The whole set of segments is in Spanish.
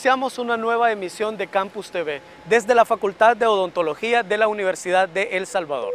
Iniciamos una nueva emisión de Campus TV desde la Facultad de Odontología de la Universidad de El Salvador.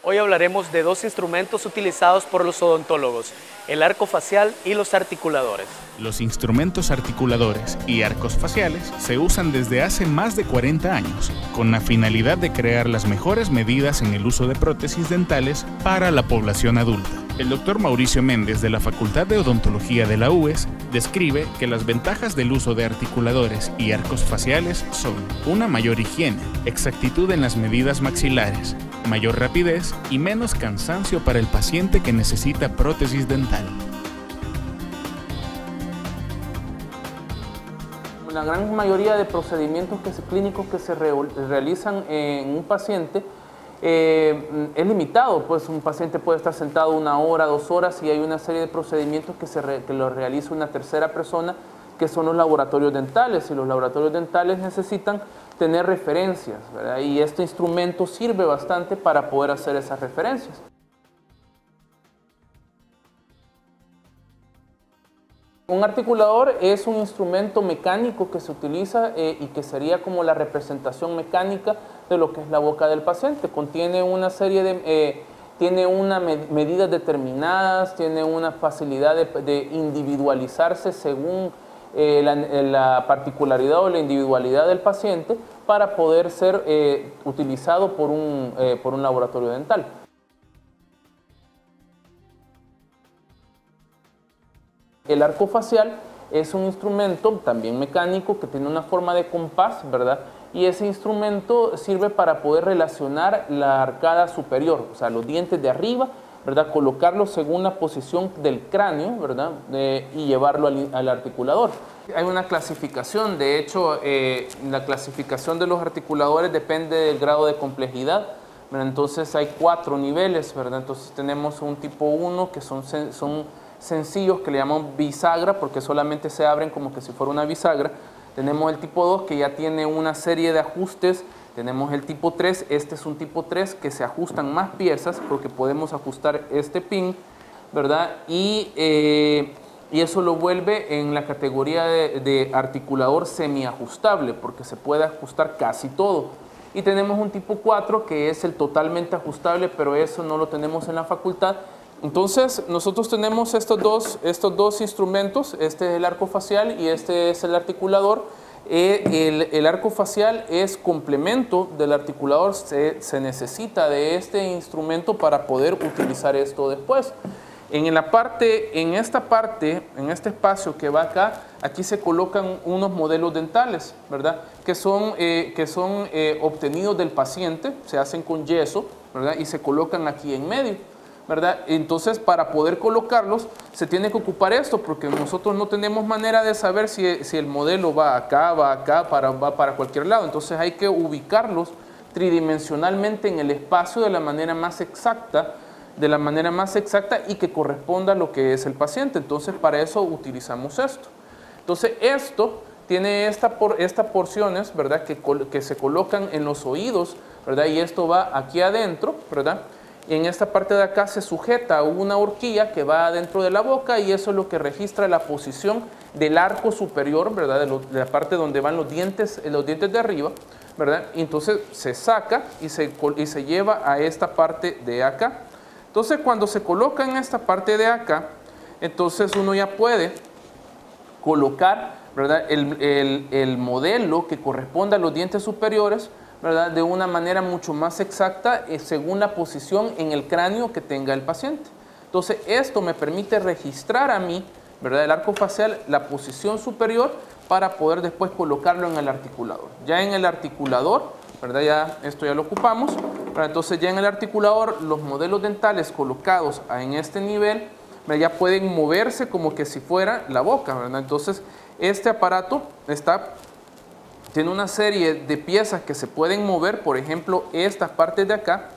Hoy hablaremos de dos instrumentos utilizados por los odontólogos, el arco facial y los articuladores. Los instrumentos articuladores y arcos faciales se usan desde hace más de 40 años, con la finalidad de crear las mejores medidas en el uso de prótesis dentales para la población adulta. El doctor Mauricio Méndez de la Facultad de Odontología de la UES describe que las ventajas del uso de articuladores y arcos faciales son una mayor higiene, exactitud en las medidas maxilares, mayor rapidez y menos cansancio para el paciente que necesita prótesis dental. La gran mayoría de procedimientos clínicos que se realizan en un paciente es limitado, pues un paciente puede estar sentado 1 hora, 2 horas y hay una serie de procedimientos que lo realiza una tercera persona, que son los laboratorios dentales, y los laboratorios dentales necesitan tener referencias, ¿verdad? Y este instrumento sirve bastante para poder hacer esas referencias. Un articulador es un instrumento mecánico que se utiliza y que sería como la representación mecánica de lo que es la boca del paciente. Contiene una serie de medidas determinadas, tiene una facilidad de individualizarse según la particularidad o la individualidad del paciente para poder ser utilizado por un laboratorio dental. El arco facial es un instrumento también mecánico que tiene una forma de compás, ¿verdad? Y ese instrumento sirve para poder relacionar la arcada superior, o sea, los dientes de arriba, ¿verdad? Colocarlos según la posición del cráneo, ¿verdad? Y llevarlo al articulador. Hay una clasificación, de hecho, la clasificación de los articuladores depende del grado de complejidad, ¿verdad? Entonces hay 4 niveles, ¿verdad? Entonces tenemos un tipo 1 que son sencillos, que le llamamos bisagra, porque solamente se abren como que si fuera una bisagra. Tenemos el tipo 2 que ya tiene una serie de ajustes. Tenemos el tipo 3, este es un tipo 3 que se ajustan más piezas porque podemos ajustar este pin, ¿verdad? Y eso lo vuelve en la categoría de articulador semiajustable porque se puede ajustar casi todo. Y tenemos un tipo 4 que es el totalmente ajustable, pero eso no lo tenemos en la facultad. Entonces, nosotros tenemos estos dos instrumentos, este es el arco facial y este es el articulador. El arco facial es complemento del articulador, se necesita de este instrumento para poder utilizar esto después. En este espacio que va acá, aquí se colocan unos modelos dentales, ¿verdad? Que son obtenidos del paciente, se hacen con yeso, ¿verdad? Y se colocan aquí en medio, ¿verdad? Entonces, para poder colocarlos, se tiene que ocupar esto, porque nosotros no tenemos manera de saber si el modelo va acá, va para cualquier lado. Entonces, hay que ubicarlos tridimensionalmente en el espacio de la manera más exacta y que corresponda a lo que es el paciente. Entonces, para eso utilizamos esto. Entonces, esto tiene estas porciones, ¿verdad? Que se colocan en los oídos, ¿verdad? Y esto va aquí adentro, ¿verdad? Y en esta parte de acá se sujeta a una horquilla que va adentro de la boca y eso es lo que registra la posición del arco superior, ¿verdad? De la parte donde van los dientes de arriba, ¿verdad? Y entonces se saca y se lleva a esta parte de acá. Entonces, cuando se coloca en esta parte de acá, entonces uno ya puede colocar, ¿verdad? el modelo que corresponde a los dientes superiores, ¿verdad? De una manera mucho más exacta según la posición en el cráneo que tenga el paciente. Entonces, esto me permite registrar a mí, ¿verdad? El arco facial, la posición superior para poder después colocarlo en el articulador. Ya en el articulador, ¿verdad? Esto ya lo ocupamos, ¿verdad? Entonces, ya en el articulador, los modelos dentales colocados en este nivel, ¿verdad? Ya pueden moverse como que si fuera la boca, ¿verdad? Entonces, este aparato tiene una serie de piezas que se pueden mover, por ejemplo, estas partes de acá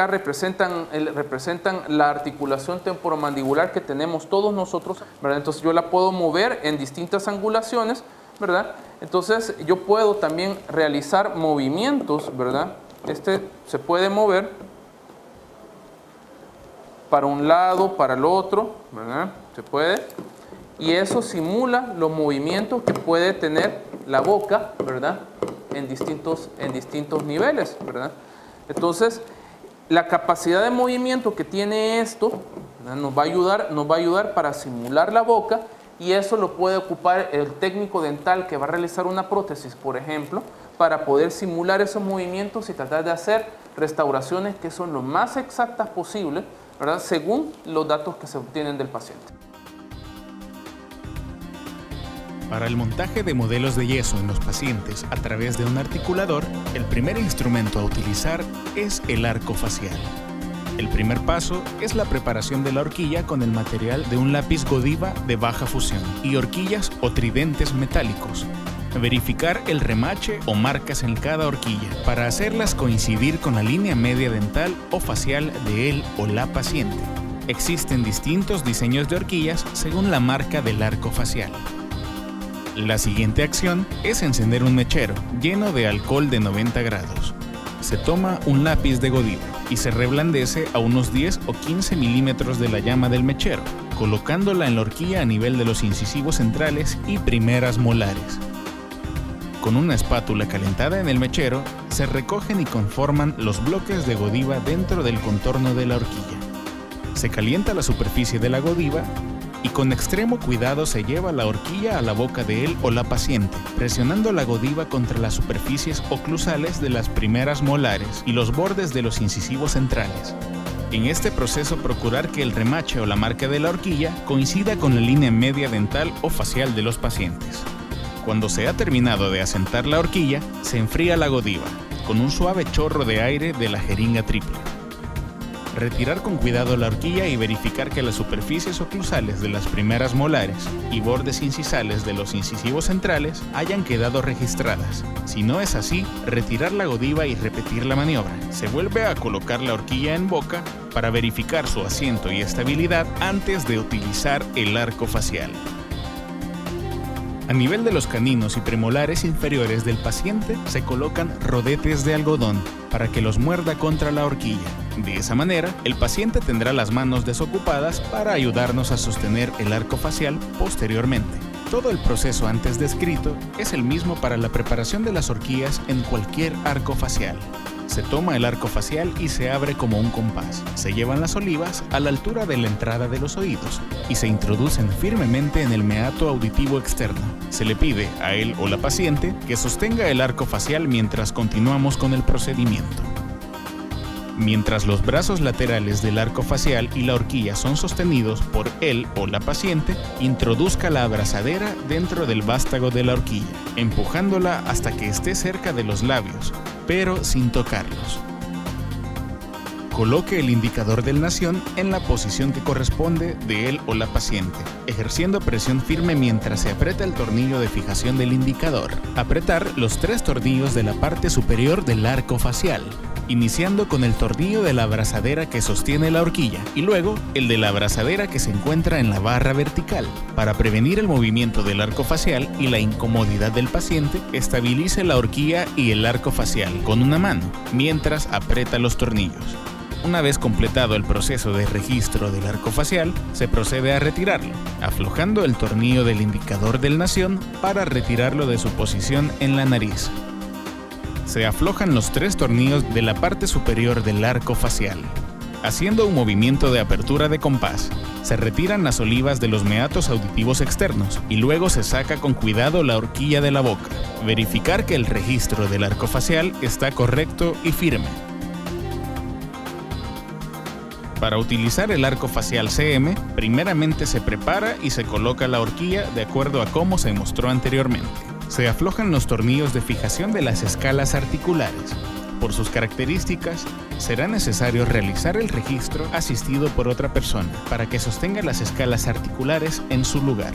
representan la articulación temporomandibular que tenemos todos nosotros, ¿verdad? Entonces yo la puedo mover en distintas angulaciones, ¿verdad? Entonces yo puedo también realizar movimientos, ¿verdad? Este se puede mover para un lado, para el otro, ¿verdad? Se puede. Y eso simula los movimientos que puede tener la boca, ¿verdad? En distintos niveles, ¿verdad? Entonces, la capacidad de movimiento que tiene esto, ¿verdad?, nos va a ayudar para simular la boca, y eso lo puede ocupar el técnico dental que va a realizar una prótesis, por ejemplo, para poder simular esos movimientos y tratar de hacer restauraciones que son lo más exactas posible, ¿verdad?, según los datos que se obtienen del paciente. Para el montaje de modelos de yeso en los pacientes a través de un articulador, el primer instrumento a utilizar es el arco facial. El primer paso es la preparación de la horquilla con el material de un lápiz Godiva de baja fusión y horquillas o tridentes metálicos. Verificar el remache o marcas en cada horquilla para hacerlas coincidir con la línea media dental o facial de él o la paciente. Existen distintos diseños de horquillas según la marca del arco facial. La siguiente acción es encender un mechero lleno de alcohol de 90 grados. Se toma un lápiz de Godiva y se reblandece a unos 10 o 15 milímetros de la llama del mechero, colocándola en la horquilla a nivel de los incisivos centrales y primeras molares. Con una espátula calentada en el mechero, se recogen y conforman los bloques de Godiva dentro del contorno de la horquilla. Se calienta la superficie de la Godiva y con extremo cuidado se lleva la horquilla a la boca de él o la paciente, presionando la Godiva contra las superficies oclusales de las primeras molares y los bordes de los incisivos centrales. En este proceso, procurar que el remache o la marca de la horquilla coincida con la línea media dental o facial de los pacientes. Cuando se ha terminado de asentar la horquilla, se enfría la Godiva con un suave chorro de aire de la jeringa triple. Retirar con cuidado la horquilla y verificar que las superficies oclusales de las primeras molares y bordes incisales de los incisivos centrales hayan quedado registradas. Si no es así, retirar la Godiva y repetir la maniobra. Se vuelve a colocar la horquilla en boca para verificar su asiento y estabilidad antes de utilizar el arco facial. A nivel de los caninos y premolares inferiores del paciente se colocan rodetes de algodón para que los muerda contra la horquilla. De esa manera, el paciente tendrá las manos desocupadas para ayudarnos a sostener el arco facial posteriormente. Todo el proceso antes descrito es el mismo para la preparación de las horquillas en cualquier arco facial. Se toma el arco facial y se abre como un compás. Se llevan las olivas a la altura de la entrada de los oídos y se introducen firmemente en el meato auditivo externo. Se le pide a él o la paciente que sostenga el arco facial mientras continuamos con el procedimiento. Mientras los brazos laterales del arco facial y la horquilla son sostenidos por él o la paciente, introduzca la abrazadera dentro del vástago de la horquilla, empujándola hasta que esté cerca de los labios, pero sin tocarlos. Coloque el indicador del nación en la posición que corresponde de él o la paciente, ejerciendo presión firme mientras se aprieta el tornillo de fijación del indicador. Apretar los 3 tornillos de la parte superior del arco facial, iniciando con el tornillo de la abrazadera que sostiene la horquilla y luego el de la abrazadera que se encuentra en la barra vertical. Para prevenir el movimiento del arco facial y la incomodidad del paciente, estabilice la horquilla y el arco facial con una mano mientras aprieta los tornillos. Una vez completado el proceso de registro del arco facial, se procede a retirarlo, aflojando el tornillo del indicador del nación para retirarlo de su posición en la nariz. Se aflojan los 3 tornillos de la parte superior del arco facial. Haciendo un movimiento de apertura de compás, se retiran las olivas de los meatos auditivos externos y luego se saca con cuidado la horquilla de la boca. Verificar que el registro del arco facial está correcto y firme. Para utilizar el arco facial CM, primeramente se prepara y se coloca la horquilla de acuerdo a cómo se mostró anteriormente. Se aflojan los tornillos de fijación de las escalas articulares. Por sus características, será necesario realizar el registro asistido por otra persona para que sostenga las escalas articulares en su lugar.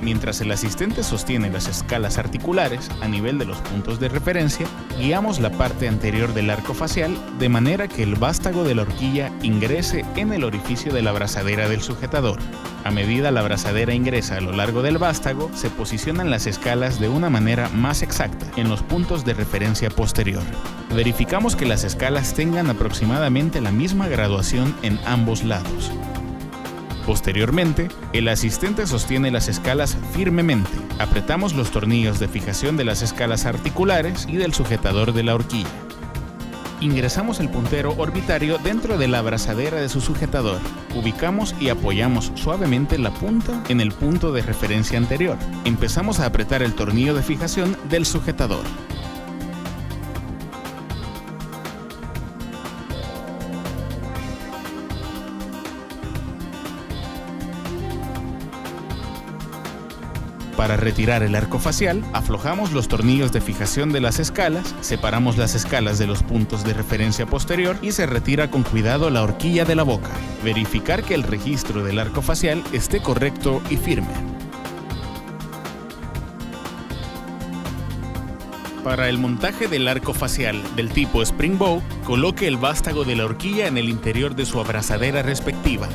Mientras el asistente sostiene las escalas articulares a nivel de los puntos de referencia, guiamos la parte anterior del arco facial de manera que el vástago de la horquilla ingrese en el orificio de la abrazadera del sujetador. A medida la abrazadera ingresa a lo largo del vástago, se posicionan las escalas de una manera más exacta en los puntos de referencia posterior. Verificamos que las escalas tengan aproximadamente la misma graduación en ambos lados. Posteriormente, el asistente sostiene las escalas firmemente. Apretamos los tornillos de fijación de las escalas articulares y del sujetador de la horquilla. Ingresamos el puntero orbitario dentro de la abrazadera de su sujetador. Ubicamos y apoyamos suavemente la punta en el punto de referencia anterior. Empezamos a apretar el tornillo de fijación del sujetador. Para retirar el arco facial, aflojamos los tornillos de fijación de las escalas, separamos las escalas de los puntos de referencia posterior y se retira con cuidado la horquilla de la boca. Verificar que el registro del arco facial esté correcto y firme. Para el montaje del arco facial del tipo Spring Bow, coloque el vástago de la horquilla en el interior de su abrazadera respectiva.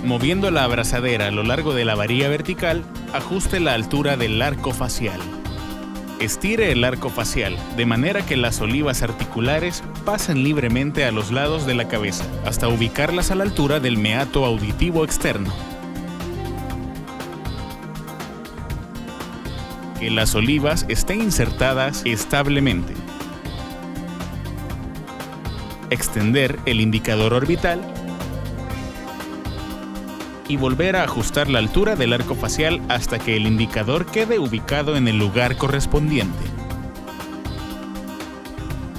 Moviendo la abrazadera a lo largo de la varilla vertical, ajuste la altura del arco facial. Estire el arco facial de manera que las olivas articulares pasen libremente a los lados de la cabeza, hasta ubicarlas a la altura del meato auditivo externo. Que las olivas estén insertadas establemente. Extender el indicador orbital y volver a ajustar la altura del arco facial hasta que el indicador quede ubicado en el lugar correspondiente.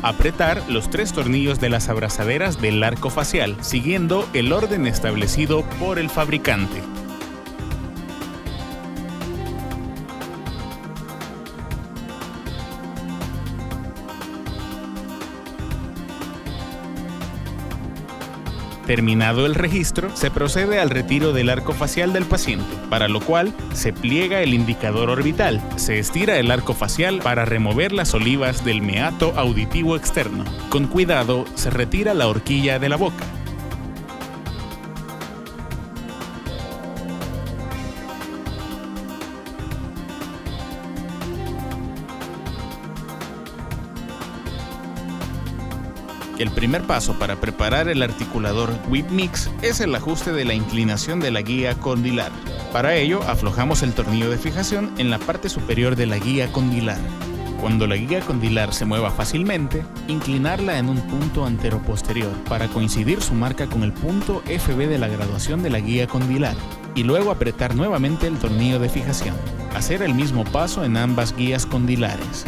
Apretar los 3 tornillos de las abrazaderas del arco facial, siguiendo el orden establecido por el fabricante. Terminado el registro, se procede al retiro del arco facial del paciente, para lo cual se pliega el indicador orbital, se estira el arco facial para remover las olivas del meato auditivo externo. Con cuidado, se retira la horquilla de la boca. El primer paso para preparar el articulador Whip Mix es el ajuste de la inclinación de la guía condilar. Para ello, aflojamos el tornillo de fijación en la parte superior de la guía condilar. Cuando la guía condilar se mueva fácilmente, inclinarla en un punto anteroposterior para coincidir su marca con el punto FB de la graduación de la guía condilar y luego apretar nuevamente el tornillo de fijación. Hacer el mismo paso en ambas guías condilares.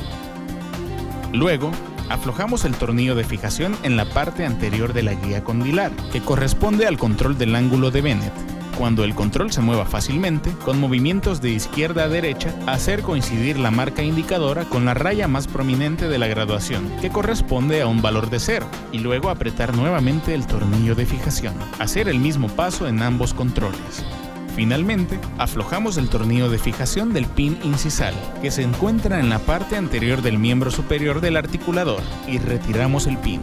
Luego, aflojamos el tornillo de fijación en la parte anterior de la guía condilar, que corresponde al control del ángulo de Bennett. Cuando el control se mueva fácilmente, con movimientos de izquierda a derecha, hacer coincidir la marca indicadora con la raya más prominente de la graduación, que corresponde a un valor de 0, y luego apretar nuevamente el tornillo de fijación. Hacer el mismo paso en ambos controles. Finalmente, aflojamos el tornillo de fijación del pin incisal, que se encuentra en la parte anterior del miembro superior del articulador, y retiramos el pin.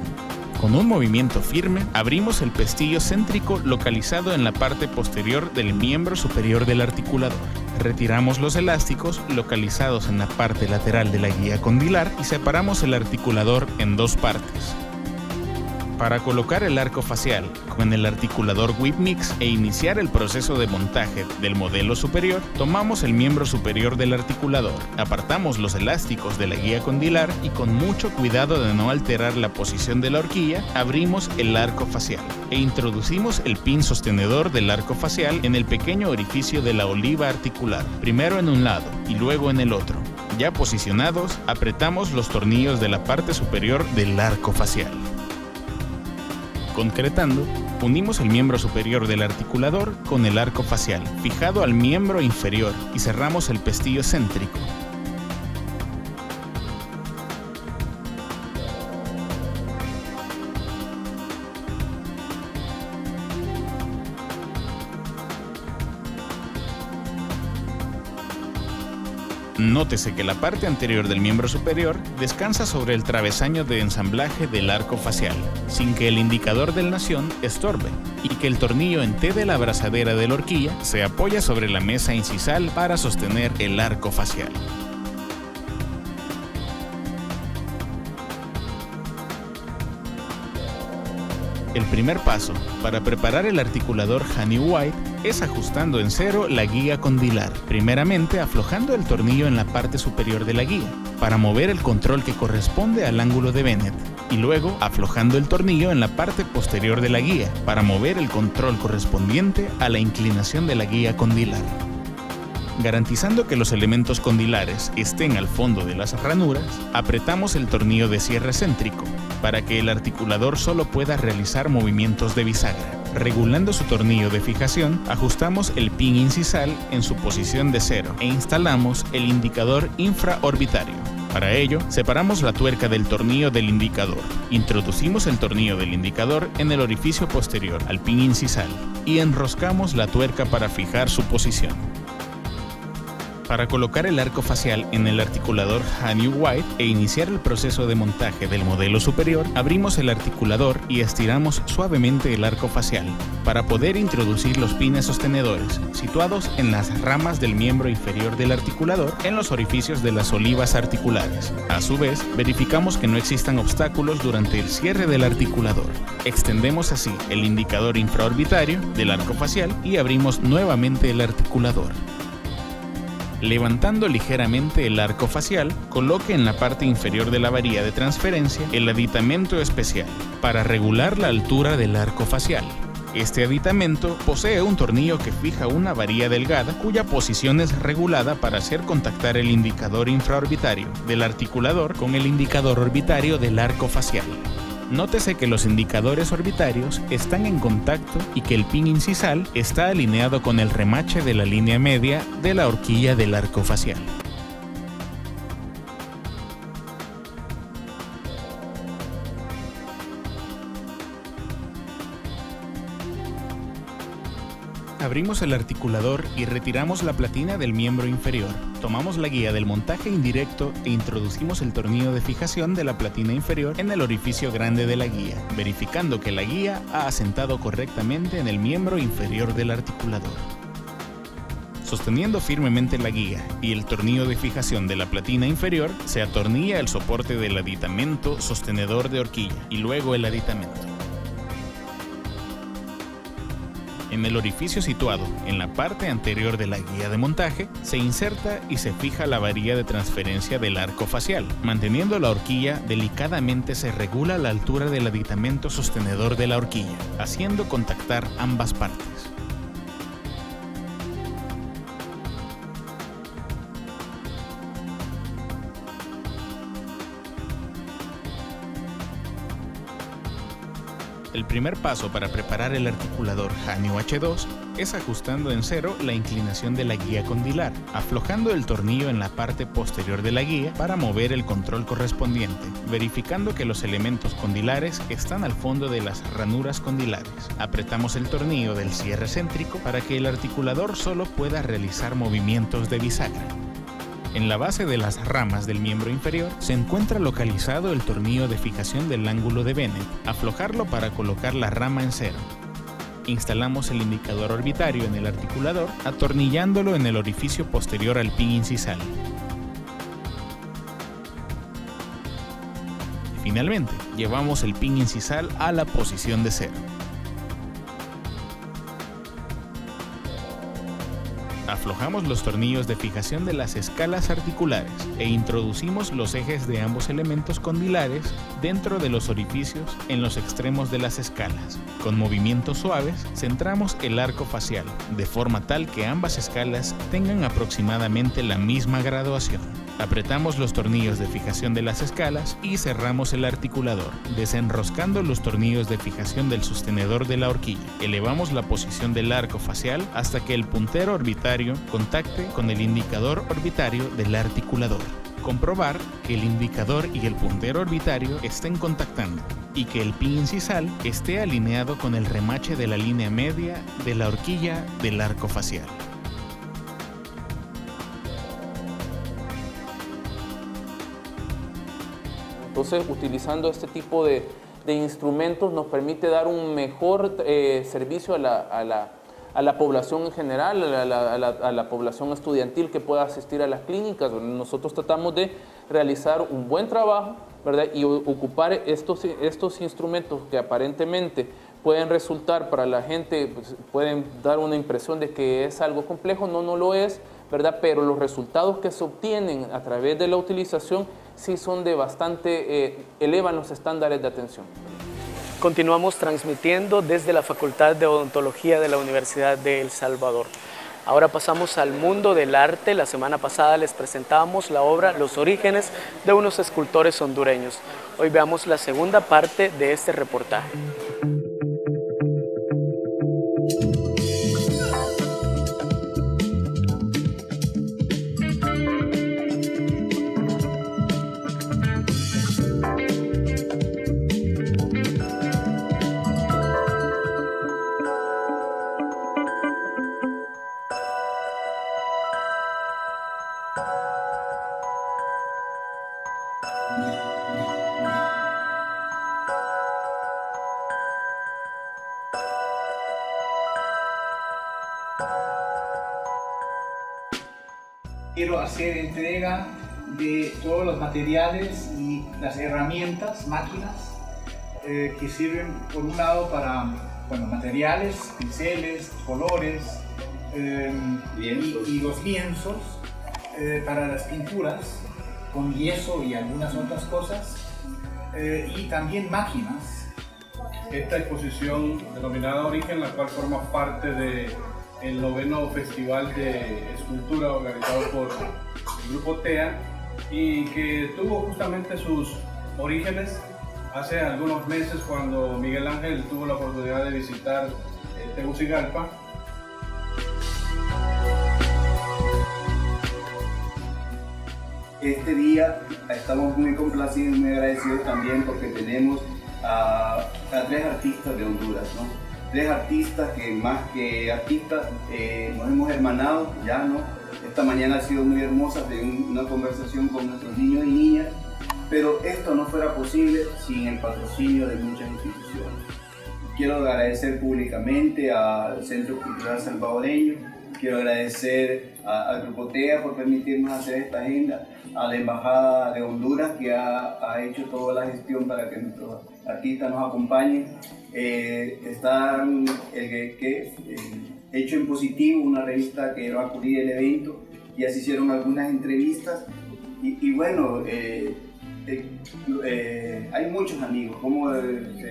Con un movimiento firme, abrimos el pestillo céntrico localizado en la parte posterior del miembro superior del articulador. Retiramos los elásticos localizados en la parte lateral de la guía condilar y separamos el articulador en 2 partes. Para colocar el arco facial con el articulador Whip Mix e iniciar el proceso de montaje del modelo superior, tomamos el miembro superior del articulador, apartamos los elásticos de la guía condilar y con mucho cuidado de no alterar la posición de la horquilla, abrimos el arco facial e introducimos el pin sostenedor del arco facial en el pequeño orificio de la oliva articular, primero en un lado y luego en el otro. Ya posicionados, apretamos los tornillos de la parte superior del arco facial. Concretando, unimos el miembro superior del articulador con el arco facial, fijado al miembro inferior, y cerramos el pestillo céntrico. Nótese que la parte anterior del miembro superior descansa sobre el travesaño de ensamblaje del arco facial, sin que el indicador del nación estorbe, y que el tornillo en T de la abrazadera de la horquilla se apoya sobre la mesa incisal para sostener el arco facial. El primer paso para preparar el articulador Hanny White es ajustando en cero la guía condilar, primeramente aflojando el tornillo en la parte superior de la guía, para mover el control que corresponde al ángulo de Bennett, y luego aflojando el tornillo en la parte posterior de la guía, para mover el control correspondiente a la inclinación de la guía condilar. Garantizando que los elementos condilares estén al fondo de las ranuras, apretamos el tornillo de cierre céntrico para que el articulador solo pueda realizar movimientos de bisagra. Regulando su tornillo de fijación, ajustamos el pin incisal en su posición de 0 e instalamos el indicador infraorbitario. Para ello, separamos la tuerca del tornillo del indicador, introducimos el tornillo del indicador en el orificio posterior al pin incisal y enroscamos la tuerca para fijar su posición. Para colocar el arco facial en el articulador Hanny White e iniciar el proceso de montaje del modelo superior, abrimos el articulador y estiramos suavemente el arco facial para poder introducir los pines sostenedores situados en las ramas del miembro inferior del articulador en los orificios de las olivas articulares. A su vez, verificamos que no existan obstáculos durante el cierre del articulador. Extendemos así el indicador infraorbitario del arco facial y abrimos nuevamente el articulador. Levantando ligeramente el arco facial, coloque en la parte inferior de la varilla de transferencia el aditamento especial para regular la altura del arco facial. Este aditamento posee un tornillo que fija una varilla delgada cuya posición es regulada para hacer contactar el indicador infraorbitario del articulador con el indicador orbitario del arco facial. Nótese que los indicadores orbitarios están en contacto y que el pin incisal está alineado con el remache de la línea media de la horquilla del arco facial. Abrimos el articulador y retiramos la platina del miembro inferior. Tomamos la guía del montaje indirecto e introducimos el tornillo de fijación de la platina inferior en el orificio grande de la guía, verificando que la guía ha asentado correctamente en el miembro inferior del articulador. Sosteniendo firmemente la guía y el tornillo de fijación de la platina inferior, se atornilla el soporte del aditamento sostenedor de horquilla y luego el aditamento. En el orificio situado en la parte anterior de la guía de montaje, se inserta y se fija la varilla de transferencia del arco facial. Manteniendo la horquilla, delicadamente se regula la altura del aditamento sostenedor de la horquilla, haciendo contactar ambas partes. El primer paso para preparar el articulador Hanny H2 es ajustando en cero la inclinación de la guía condilar, aflojando el tornillo en la parte posterior de la guía para mover el control correspondiente, verificando que los elementos condilares están al fondo de las ranuras condilares. Apretamos el tornillo del cierre céntrico para que el articulador solo pueda realizar movimientos de bisagra. En la base de las ramas del miembro inferior se encuentra localizado el tornillo de fijación del ángulo de Bennett. Aflojarlo para colocar la rama en cero. Instalamos el indicador orbitario en el articulador, atornillándolo en el orificio posterior al pin incisal. Finalmente, llevamos el pin incisal a la posición de cero. Aflojamos los tornillos de fijación de las escalas articulares e introducimos los ejes de ambos elementos condilares dentro de los orificios en los extremos de las escalas. Con movimientos suaves, centramos el arco facial, de forma tal que ambas escalas tengan aproximadamente la misma graduación. Apretamos los tornillos de fijación de las escalas y cerramos el articulador, desenroscando los tornillos de fijación del sostenedor de la horquilla. Elevamos la posición del arco facial hasta que el puntero orbitario contacte con el indicador orbitario del articulador. Comprobar que el indicador y el puntero orbitario estén contactando y que el pin incisal esté alineado con el remache de la línea media de la horquilla del arco facial. Entonces, utilizando este tipo de instrumentos nos permite dar un mejor servicio a la población en general, a la población estudiantil que pueda asistir a las clínicas. Nosotros tratamos de realizar un buen trabajo, ¿verdad? Y ocupar estos instrumentos que aparentemente pueden resultar para la gente, pues, pueden dar una impresión de que es algo complejo, no lo es, ¿verdad? Pero los resultados que se obtienen a través de la utilización sí son de bastante, elevan los estándares de atención. Continuamos transmitiendo desde la Facultad de Odontología de la Universidad de El Salvador. Ahora pasamos al mundo del arte. La semana pasada les presentábamos la obra Los orígenes de unos escultores hondureños. Hoy veamos la segunda parte de este reportaje. Quiero hacer entrega de todos los materiales y las herramientas, máquinas, que sirven por un lado para materiales, pinceles, colores y los lienzos para las pinturas con yeso y algunas otras cosas, y también máquinas. Esta exposición denominada Origen, la cual forma parte de el 9º Festival de Escultura organizado por el Grupo TEA y que tuvo justamente sus orígenes hace algunos meses cuando Miguel Ángel tuvo la oportunidad de visitar Tegucigalpa. Este día estamos muy complacidos y muy agradecidos también porque tenemos a 3 artistas de Honduras, ¿no? 3 artistas que más que artistas nos hemos hermanado ya, ¿no? Esta mañana ha sido muy hermosa de una conversación con nuestros niños y niñas, pero esto no fuera posible sin el patrocinio de muchas instituciones. Quiero agradecer públicamente al Centro Cultural Salvadoreño, quiero agradecer al Grupo TEA por permitirnos hacer esta agenda, a la Embajada de Honduras que ha hecho toda la gestión para que nuestros artistas nos acompañen. Está hecho en positivo, una revista que va a cubrir el evento, ya se hicieron algunas entrevistas y bueno, hay muchos amigos, como se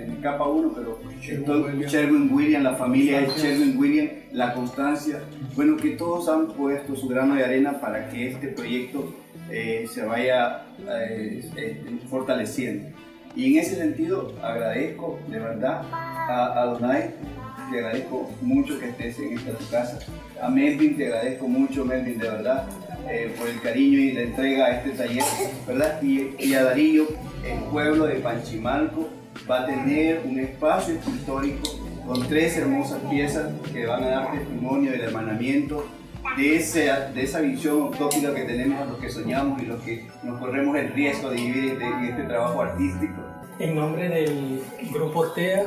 me escapa uno, pero Sherwin Williams, la familia de Sherwin Williams, la constancia, bueno, que todos han puesto su grano de arena para que este proyecto se vaya fortaleciendo. Y en ese sentido agradezco de verdad a Donay, te agradezco mucho que estés en esta tu casa. A Melvin te agradezco mucho, Melvin, de verdad, por el cariño y la entrega a este taller, ¿verdad? Y a Darío, el pueblo de Panchimalco va a tener un espacio escultórico con 3 hermosas piezas que van a dar testimonio del hermanamiento, de esa visión utópica que tenemos los que soñamos y los que nos corremos el riesgo de vivir en este trabajo artístico. En nombre del Grupo TEA,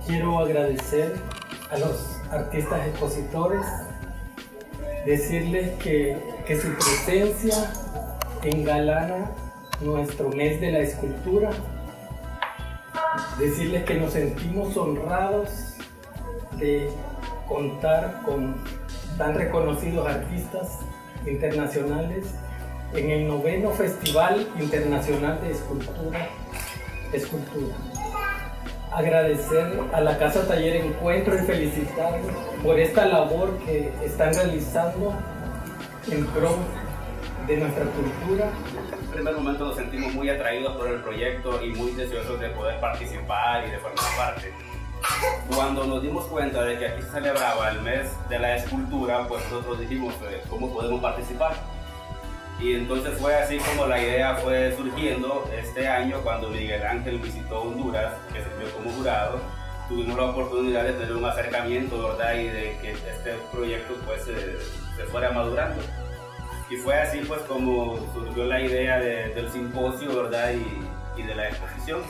quiero agradecer a los artistas expositores, decirles que su presencia engalana nuestro mes de la escultura, decirles que nos sentimos honrados de contar con tan reconocidos artistas internacionales en el 9º Festival Internacional de Escultura. Agradecer a la Casa Taller Encuentro y felicitarlos por esta labor que están realizando en pro de nuestra cultura. En un primer momento nos sentimos muy atraídos por el proyecto y muy deseosos de poder participar y de formar parte. Cuando nos dimos cuenta de que aquí se celebraba el mes de la escultura, pues nosotros dijimos, ¿cómo podemos participar? Y entonces fue así como la idea fue surgiendo este año cuando Miguel Ángel visitó Honduras, que sirvió como jurado. Tuvimos la oportunidad de tener un acercamiento, ¿verdad? Y de que este proyecto pues se fuera madurando. Y fue así pues como surgió la idea del simposio, ¿verdad? Y de la exposición.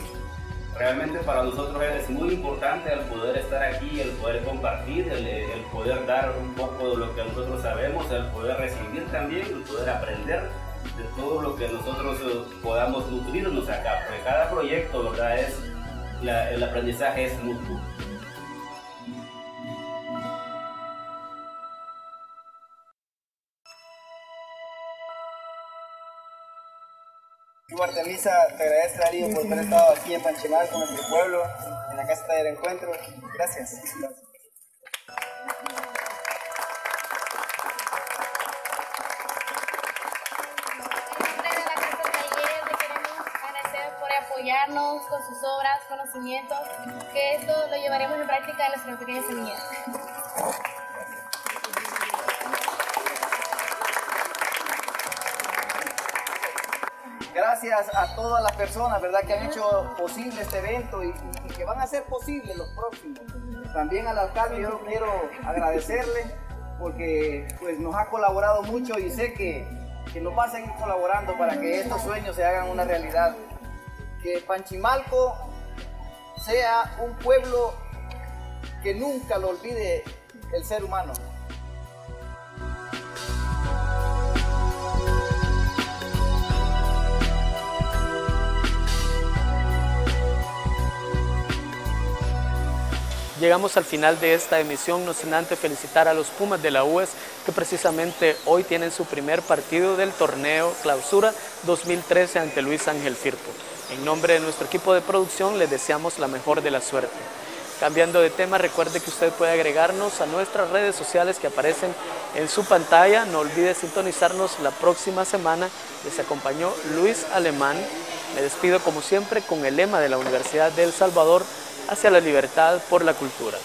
Realmente para nosotros es muy importante el poder estar aquí, el poder compartir, el poder dar un poco de lo que nosotros sabemos, el poder recibir también, el poder aprender de todo lo que nosotros podamos nutrirnos acá, porque cada proyecto, ¿verdad? El aprendizaje es mutuo. Artemisa, te agradezco, Darío, por haber estado aquí en Panchimalco, con nuestro pueblo, en la Casa Taller Encuentro. Gracias. Apoyarnos con sus obras, conocimientos, que esto lo llevaremos en práctica en nuestra pequeña semilla. Gracias a todas las personas, ¿verdad?, que han hecho posible este evento y que van a hacer posible los próximos. También al alcalde yo quiero agradecerle porque pues, nos ha colaborado mucho y sé que nos va a seguir colaborando para que estos sueños se hagan una realidad. Que Panchimalco sea un pueblo que nunca lo olvide el ser humano. Llegamos al final de esta emisión, no sin antes felicitar a los Pumas de la UES que precisamente hoy tienen su primer partido del torneo Clausura 2013 ante Luis Ángel Firpo. En nombre de nuestro equipo de producción les deseamos la mejor de la suerte. Cambiando de tema, recuerde que usted puede agregarnos a nuestras redes sociales que aparecen en su pantalla. No olvide sintonizarnos la próxima semana. Les acompañó Luis Alemán. Me despido como siempre con el lema de la Universidad de El Salvador: hacia la libertad por la cultura.